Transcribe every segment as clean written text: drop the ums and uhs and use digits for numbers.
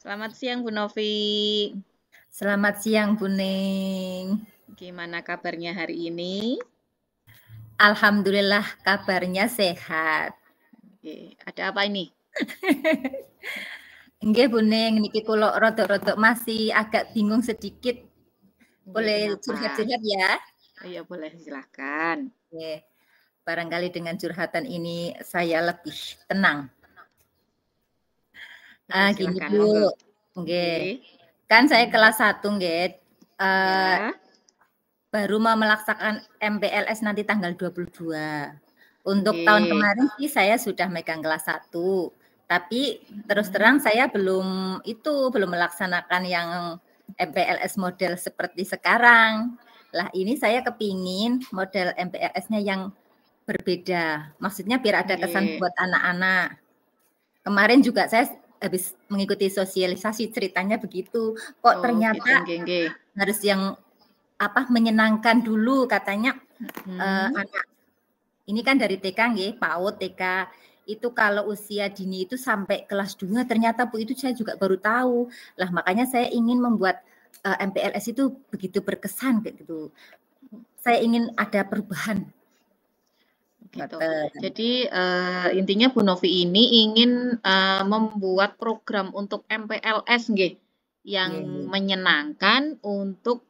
Selamat siang Bu Novi. Selamat siang Bu Ning. Gimana kabarnya hari ini? Alhamdulillah kabarnya sehat. Oke, ada apa ini? Nggih Bu Ning, niki kula rodok-rodok masih agak bingung sedikit. Boleh Kenapa? curhat-curhat ya? Iya boleh silahkan. Oke. Barangkali dengan curhatan ini saya lebih tenang. Iya Gini silahkan, Bu, monggo. nggih. Oke. Kan saya kelas 1 nggih. Ya. Baru mau melaksanakan MPLS nanti tanggal 22. Untuk tahun Oke. kemarin sih saya sudah megang kelas 1. Tapi terus terang saya belum melaksanakan yang MPLS model seperti sekarang. Lah ini saya kepingin model MPLS-nya yang berbeda. Maksudnya biar ada kesan buat anak-anak. Kemarin juga saya habis mengikuti sosialisasi ceritanya begitu. Kok ternyata gitu, harus yang menyenangkan dulu katanya. Anak ini kan dari TK nggih, PAUD, TK itu kalau usia dini itu sampai kelas 2 ternyata Bu itu saya juga baru tahu. Lah makanya saya ingin membuat MPLS itu begitu berkesan kayak gitu. Saya ingin ada perubahan. Gitu. Jadi intinya Bu Novi ini ingin membuat program untuk MPLS nggih yang menyenangkan untuk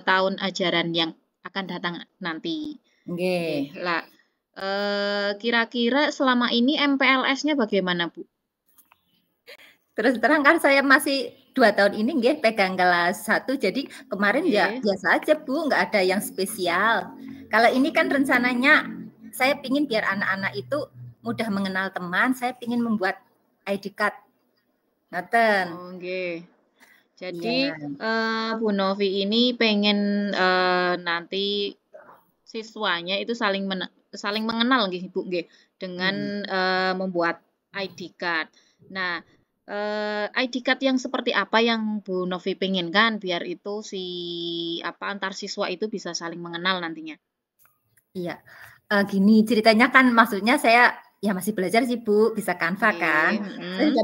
tahun ajaran yang akan datang nanti. Nggih. Lah kira-kira selama ini MPLS-nya bagaimana, Bu? Terus terang kan saya masih 2 tahun ini nggih pegang kelas 1, jadi kemarin ya biasa aja Bu, nggak ada yang spesial. Kalau ini kan rencananya saya pingin biar anak-anak itu mudah mengenal teman, saya pingin membuat ID card. Ngoten. Oh, nggih. Jadi Iya. Bu Novi ini pengen nanti siswanya itu saling mengenal nggih Bu nggih dengan membuat ID card. Nah, ID card yang seperti apa yang Bu Novi penginkan biar itu antar siswa itu bisa saling mengenal nantinya? Iya. Gini ceritanya kan maksudnya saya ya masih belajar sih Bu, bisa Canva kan. Saya sudah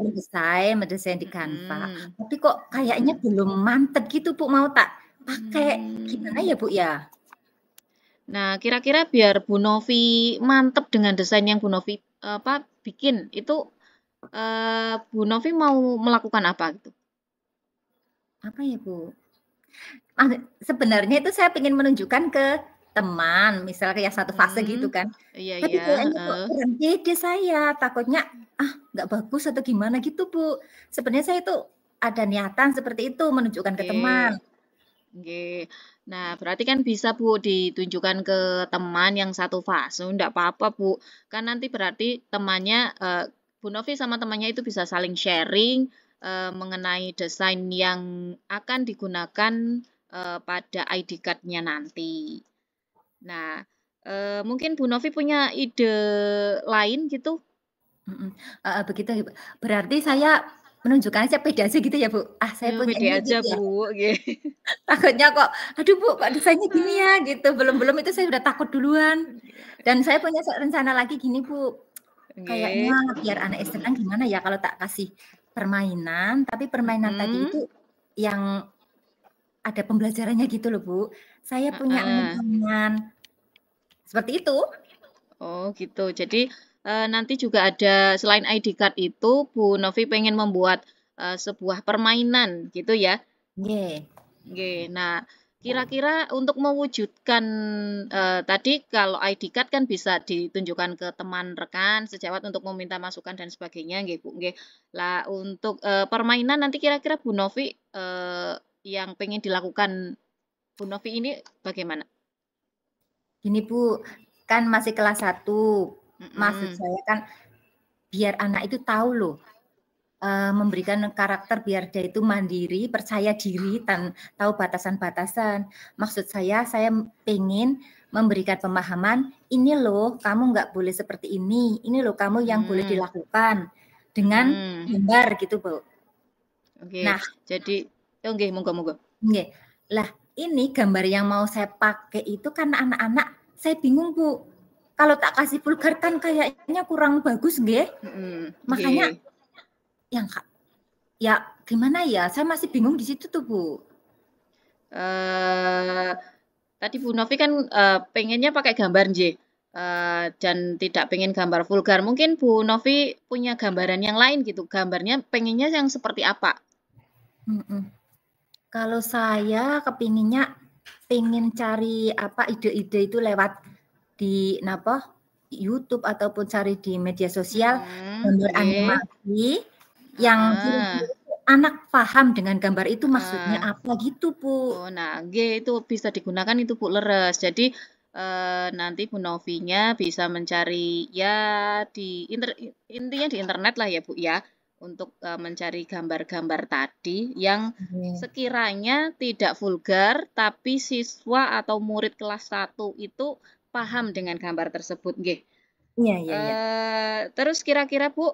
mendesain di Canva, tapi kok kayaknya belum mantep gitu Bu, mau tak pakai. Gimana ya Bu ya? Nah, kira-kira biar Bu Novi mantep dengan desain yang Bu Novi bikin, itu Bu Novi mau melakukan apa gitu? Apa ya Bu? Sebenarnya itu saya ingin menunjukkan ke teman, misalnya kayak satu fase gitu kan. Iya Tapi iya, kayaknya kok heeh. kurang pede saya, takutnya, nggak bagus atau gimana gitu Bu. Sebenarnya saya itu ada niatan seperti itu, menunjukkan ke teman. Oke. Oke. Nah, berarti kan bisa Bu ditunjukkan ke teman yang satu fase, ndak apa-apa Bu. Kan nanti berarti temannya, Bu Novi sama temannya itu bisa saling sharing mengenai desain yang akan digunakan pada ID card-nya nanti. Nah, mungkin Bu Novi punya ide lain gitu? Begitu ya Bu. Berarti saya menunjukkan aja pede aja gitu ya Bu? Saya punya Pede ini aja gitu ya? Bu, nggih. Takutnya kok, "Aduh Bu, kok desainnya gini ya?" Gitu. Belum itu saya udah takut duluan. Dan saya punya rencana lagi gini Bu, kayaknya Nggih. biar anaknya senang gimana ya kalau tak kasih permainan, tapi permainan tadi itu yang ada pembelajarannya gitu loh Bu. Saya punya Heeh. angan-angan seperti itu. Oh gitu. Jadi, nanti juga ada selain ID card itu, Bu Novi pengen membuat, sebuah permainan gitu ya? Nggih. Nggih. Nah, kira-kira untuk mewujudkan, tadi kalau ID card kan bisa ditunjukkan ke teman rekan sejawat untuk meminta masukan dan sebagainya nggih, Bu, nggih. Lah untuk, permainan nanti kira-kira Bu Novi, yang pengen dilakukan Bu Novi ini bagaimana? Gini Bu, kan masih kelas 1, maksud Mhm. saya kan biar anak itu tahu loh, memberikan karakter biar dia itu mandiri, percaya diri, dan tahu batasan-batasan. Maksud saya pengen memberikan pemahaman, "Ini loh kamu nggak boleh seperti ini loh kamu yang boleh dilakukan." Dengan Mhm. gambar gitu Bu. Oke, Nah jadi oh nggih, monggo. nggih. Lah ini gambar yang mau saya pakai itu kan anak-anak saya bingung Bu, kalau tak kasih vulgar kan kayaknya kurang bagus nggih. Mhm, Makanya nggih. Yang ya gimana ya? Saya masih bingung di situ tuh, Bu. Eee, Tadi Bu Novi kan, pengennya pakai gambar J, dan tidak pengen gambar vulgar. Mungkin Bu Novi punya gambaran yang lain gitu, gambarnya pengennya yang seperti apa? Mhm. Kalau saya kepinginnya pengen cari apa ide-ide itu lewat di YouTube ataupun cari di media sosial gambar Nggih. animasi yang Heeh, kira-kira anak paham dengan gambar itu maksudnya heeh. apa gitu, Bu. Oh, nah, nggih itu bisa digunakan itu Bu, leres. Jadi, nanti Bu Novinya bisa mencari ya di intinya di internet lah ya Bu ya, untuk, mencari gambar-gambar tadi yang Oke. sekiranya tidak vulgar, tapi siswa atau murid kelas 1 itu paham dengan gambar tersebut, nggih. Iya iya iya. Terus kira-kira Bu,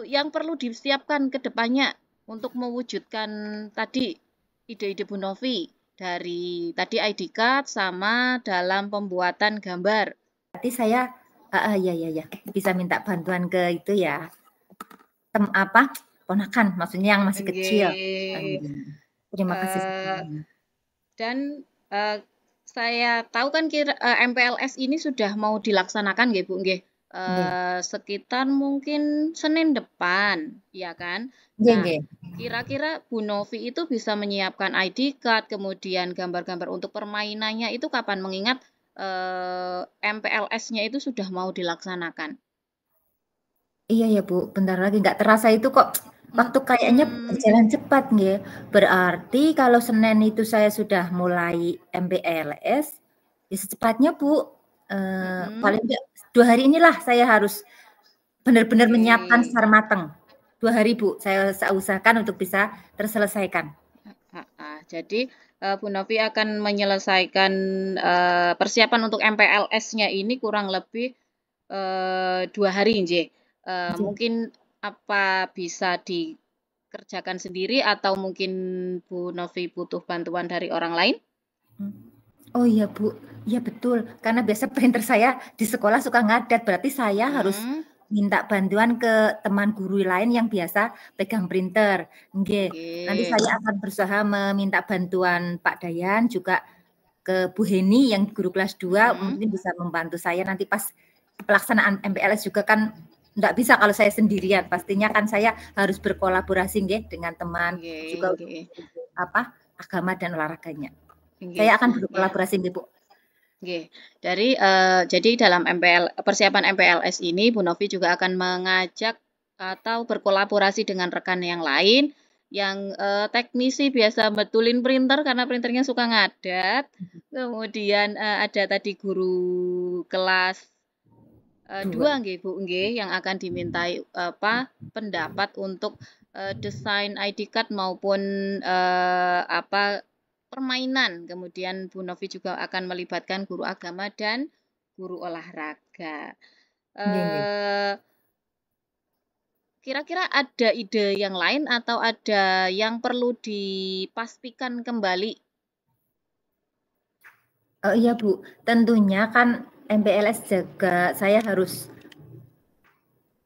yang perlu disiapkan ke depannya untuk mewujudkan tadi ide-ide Bu Novi dari tadi ID card sama dalam pembuatan gambar. Berarti saya iya iya iya, bisa minta bantuan ke itu ya, ponakan, maksudnya yang masih kecil. Nggih. Terima kasih Eee, sebelumnya. dan, eee, saya tahu kan MPLS ini sudah mau dilaksanakan nggih, Bu, nggih, Nggih. sekitar mungkin Senin depan, ya kan? Nggih Nah, nggih. kira-kira Bu Novi itu bisa menyiapkan ID card, kemudian gambar-gambar untuk permainannya itu kapan? Mengingat, MPLS-nya itu sudah mau dilaksanakan. Iya ya, Bu, bentar lagi nggak terasa itu kok waktu kayaknya Mhm, berjalan cepat nggih. Berarti kalau Senin itu saya sudah mulai MPLS, ya secepatnya Bu, mhm, paling nggak 2 hari inilah saya harus benar-benar menyiapkan oke. secara mateng. 2 hari Bu, saya usahakan untuk bisa terselesaikan. Heeh. Jadi, Bu Novi akan menyelesaikan, persiapan untuk MPLS-nya ini kurang lebih, 2 hari nggih. Nggih. Mungkin apa bisa dikerjakan sendiri atau mungkin Bu Novi butuh bantuan dari orang lain? Mmm. Oh iya Bu, iya betul, karena biasa printer saya di sekolah suka ngadat, berarti saya harus Mhm, minta bantuan ke teman guru lain yang biasa pegang printer. Nggih, nanti nggih. saya akan berusaha meminta bantuan Pak Dayan, juga ke Bu Heni yang guru kelas 2 Mhm, mungkin bisa membantu saya nanti pas pelaksanaan MPLS juga kan nggak bisa kalau saya sendirian, pastinya kan saya harus berkolaborasi nggih dengan teman, nggih juga nggih agama dan olahraganya. nggih Saya akan nggih. berkolaborasi nggih, Bu. Nggih, jadi dalam persiapan MPLS ini Bu Novi juga akan mengajak atau berkolaborasi dengan rekan yang lain yang, teknisi biasa betulin printer karena printernya suka ngadat, kemudian, ada tadi guru kelas, 2 2. nggih Bu, nggih, yang akan dimintai, pendapat untuk, desain ID card maupun, permainan. Kemudian Bu Novi juga akan melibatkan guru agama dan guru olahraga. Nggih nggih. Eee, Kira-kira ada ide yang lain atau ada yang perlu dipastikan kembali? Oh iya Bu, tentunya kan MPLS juga saya harus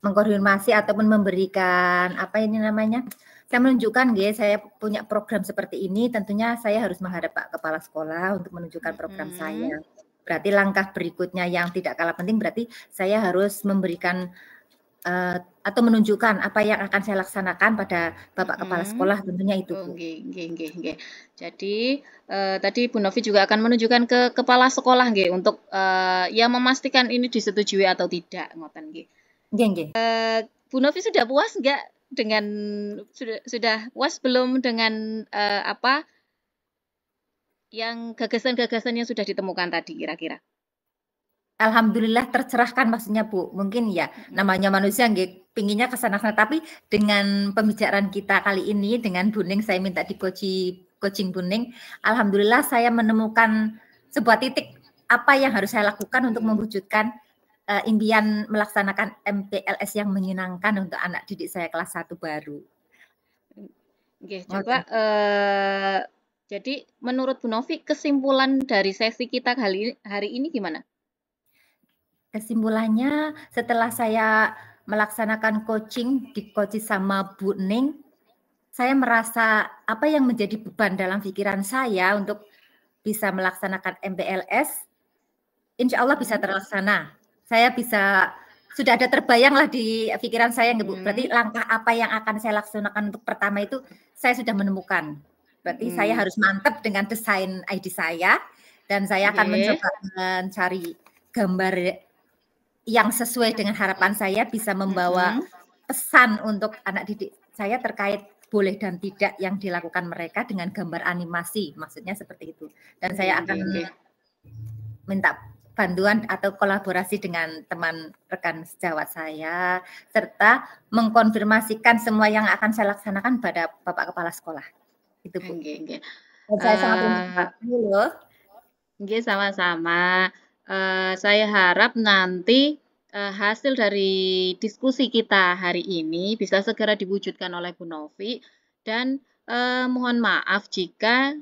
mengkonfirmasi ataupun memberikan, apa ini namanya, saya menunjukkan nggih, saya punya program seperti ini, tentunya saya harus menghadap Pak Kepala Sekolah untuk menunjukkan program Mhm, saya. Berarti langkah berikutnya yang tidak kalah penting, berarti saya harus memberikan, atau menunjukkan apa yang akan saya laksanakan pada Bapak Kepala mhm. Sekolah, tentunya itu Oh, Bu. nggih nggih nggih nggih. Jadi, tadi Bu Novi juga akan menunjukkan ke kepala sekolah nggih untuk, ya memastikan ini disetujui atau tidak, ngoten nggih. Nggih nggih. Bu Novi sudah puas nggak dengan sudah puas belum dengan, yang gagasan-gagasan yang sudah ditemukan tadi kira-kira? Alhamdulillah tercerahkan maksudnya, Bu. Mungkin ya Mhm, namanya manusia nggih pinginnya ke sana-sana, tapi dengan pembicaraan kita kali ini dengan Buning saya minta coaching Buning, alhamdulillah saya menemukan sebuah titik apa yang harus saya lakukan untuk mhm. mewujudkan, impian melaksanakan MPLS yang menyenangkan untuk anak didik saya kelas 1 baru. Nggih, coba, Ngoten. jadi menurut Bu Novi kesimpulan dari sesi kita hari ini gimana? Kesimpulannya setelah saya melaksanakan coaching di coach sama Bu Ning, saya merasa apa yang menjadi beban dalam pikiran saya untuk bisa melaksanakan MPLS, insya Allah bisa terlaksana. Saya bisa, sudah ada terbayanglah di pikiran saya, Bu. Berarti langkah apa yang akan saya laksanakan untuk pertama itu saya sudah menemukan. Berarti saya harus mantap dengan desain ID saya, dan saya akan mencoba mencari gambar yang sesuai dengan harapan saya, bisa membawa pesan untuk anak didik saya terkait boleh dan tidak yang dilakukan mereka dengan gambar animasi, maksudnya seperti itu. Dan saya akan minta bantuan atau kolaborasi dengan teman rekan sejawat saya, serta mengkonfirmasikan semua yang akan saya laksanakan pada Bapak Kepala Sekolah. Itu, Bu. Nggih. Saya sangat terima kasih loh. Nggih, sama-sama. Saya harap nanti hasil dari diskusi kita hari ini bisa segera diwujudkan oleh Bu Novi, dan mohon maaf jika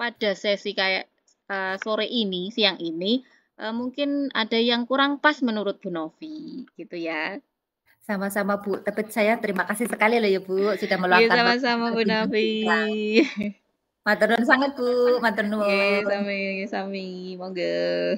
pada sesi kayak sore ini, siang ini, mungkin ada yang kurang pas menurut Bu Novi, gitu ya. Sama-sama, Bu. Tapi saya terima kasih sekali loh ya, Bu, sudah meluangkan waktu. Sama-sama, Bu Novi. Matur nuwun sangat, Bu. Matur nuwun. Sami, monggo.